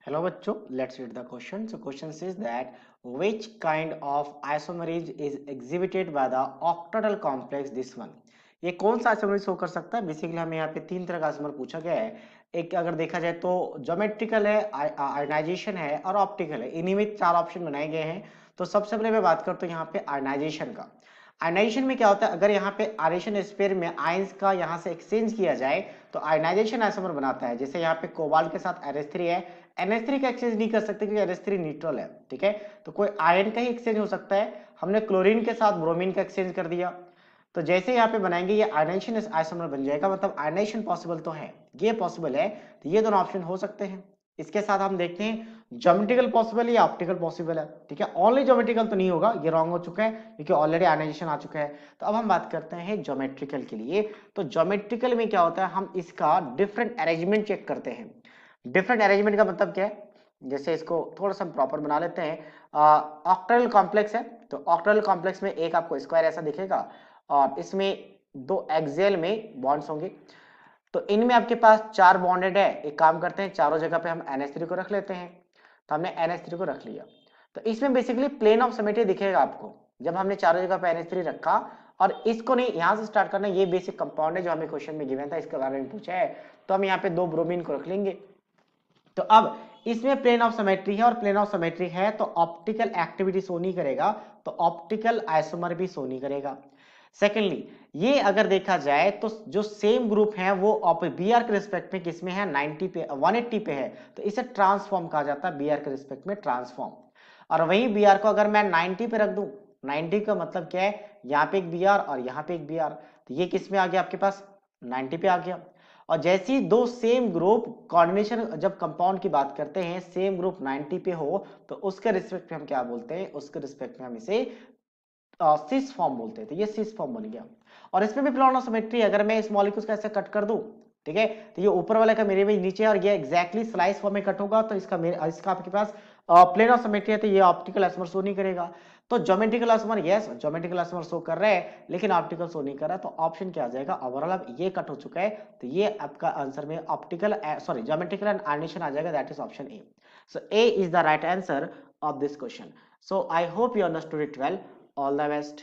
Hello बच्चों, let's read the question. So question says that which kind of isomerase is exhibited by the octaedral complex this one. ये कौन सा isomerase show कर सकता है? Basically हमें यहाँ पे तीन तरह का आइसोमर पूछा गया है. एक अगर देखा जाए तो ज्योमेट्रिकल है, आयनाइजेशन है और ऑप्टिकल है. इन्हीं में चार ऑप्शन बनाए गए हैं. तो सबसे पहले मैं बात करता हूँ यहाँ पे आयनाइजेशन का. आयनाइजेशन में क्या होता है, अगर यहाँ पे आयरेशन स्पेयर में आयंस का यहाँ से एक्सचेंज किया जाए तो आयनाइजेशन आइसोमर बनाता है. जैसे यहाँ पे कोबाल्ट के साथ NH3 है, NH3 का एक्सचेंज नहीं कर सकते क्योंकि NH3 न्यूट्रल है. ठीक है, तो कोई आयन का ही एक्सचेंज हो सकता है. हमने क्लोरीन के साथ ब्रोमीन का एक्सचेंज कर दिया, तो जैसे यहाँ पे बनाएंगे ये आयनाइजेशन आइसोमर बन जाएगा. मतलब आयनाइजेशन पॉसिबल तो है, ये पॉसिबल है, तो ये दोनों ऑप्शन हो सकते हैं. इसके साथ हम देखते हैं ज्योमेट्रिकल पॉसिबल है या ऑप्टिकल पॉसिबल है. ठीक है, ओनली ज्योमेट्रिकल तो नहीं होगा, ये रॉन्ग हो चुका है क्योंकि ऑलरेडी आयनाइजेशन आ चुका है. तो अब हम बात करते हैं ज्योमेट्रिकल के लिए. तो ज्योमेट्रिकल में क्या होता है, हम इसका डिफरेंट अरेंजमेंट चेक करते हैं. डिफरेंट अरेंजमेंट का मतलब क्या है, जैसे इसको थोड़ा सा प्रॉपर बना लेते हैं. ऑक्टेल कॉम्प्लेक्स है, तो ऑक्टेल कॉम्प्लेक्स में एक आपको स्क्वायर ऐसा दिखेगा और इसमें दो एक्सियल में बॉन्ड्स होंगे. तो इनमें आपके पास चार बॉन्डेड है. एक काम करते हैं, चारों जगह पे हम NH3 को रख लेते हैं. तो हमने NH3 को रख लिया, तो इसमें बेसिकली प्लेन ऑफ सिमेट्री दिखेगा आपको जब हमने चारों जगह पे NH3 रखा. और इसको नहीं, यहां से स्टार्ट करना, ये बेसिक कंपाउंड है जो हमें क्वेश्चन में गिवन था, इसके बारे में पूछा है. तो हम यहाँ पे दो ब्रोमीन को रख लेंगे. तो अब इसमें प्लेन ऑफ सिमेट्री है, और प्लेन ऑफ सिमेट्री है तो ऑप्टिकल एक्टिविटी शो नहीं करेगा, तो ऑप्टिकल आइसोमर भी शो नहीं करेगा. सेकेंडली, ये अगर देखा जाए तो जो सेम ग्रुप है वो Br के रिस्पेक्ट में किसमें है, 90 पे 180 पे है, तो इसे ट्रांसफॉर्म कहा जाता है, Br के रिस्पेक्ट में ट्रांसफॉर्म. और वही Br को अगर मैं 90 पे रख दूं, 90 का मतलब क्या है, यहाँ पे एक Br और यहाँ पे एक Br, तो ये किस में आ गया आपके पास, 90 पे आ गया. और जैसी दो सेम ग्रुप कोऑर्डिनेशन, जब कंपाउंड की बात करते हैं, सेम ग्रुप 90 पे हो, तो उसके रिस्पेक्ट में हम क्या बोलते हैं, उसके रिस्पेक्ट में हम इसे सिस फॉर्म बोलते हैं. तो ये सिस फॉर्म बन गया. और इसमें भी प्लान ऑफ सिमेट्री, अगर मैं इस मॉलिक्यूल्स को ऐसे कट कर दूं, ठीक है, तो ये ऊपर वाले का मेरे में नीचे, और ये एग्जैक्टली स्लाइस फॉर्म में कट होगा, तो इसका आपके पास प्लेन ऑफ सिमेट्री है, तो ये ऑप्टिकल आइसोमर शो नहीं करेगा. तो geometrical isomer, yes geometrical isomer show कर रहे हैं, लेकिन ऑप्टिकल शो नहीं कर रहा. तो ऑप्शन क्या आ जाएगा, ओवरऑल अब ये कट हो चुका है, तो ये आपका आंसर में ऑप्टिकल सॉरी ज्योमेट्रिकल एंड आयनेशन आ जाएगा, that is option A. So A is the right answer of this question. So I hope you understood it well. All the best.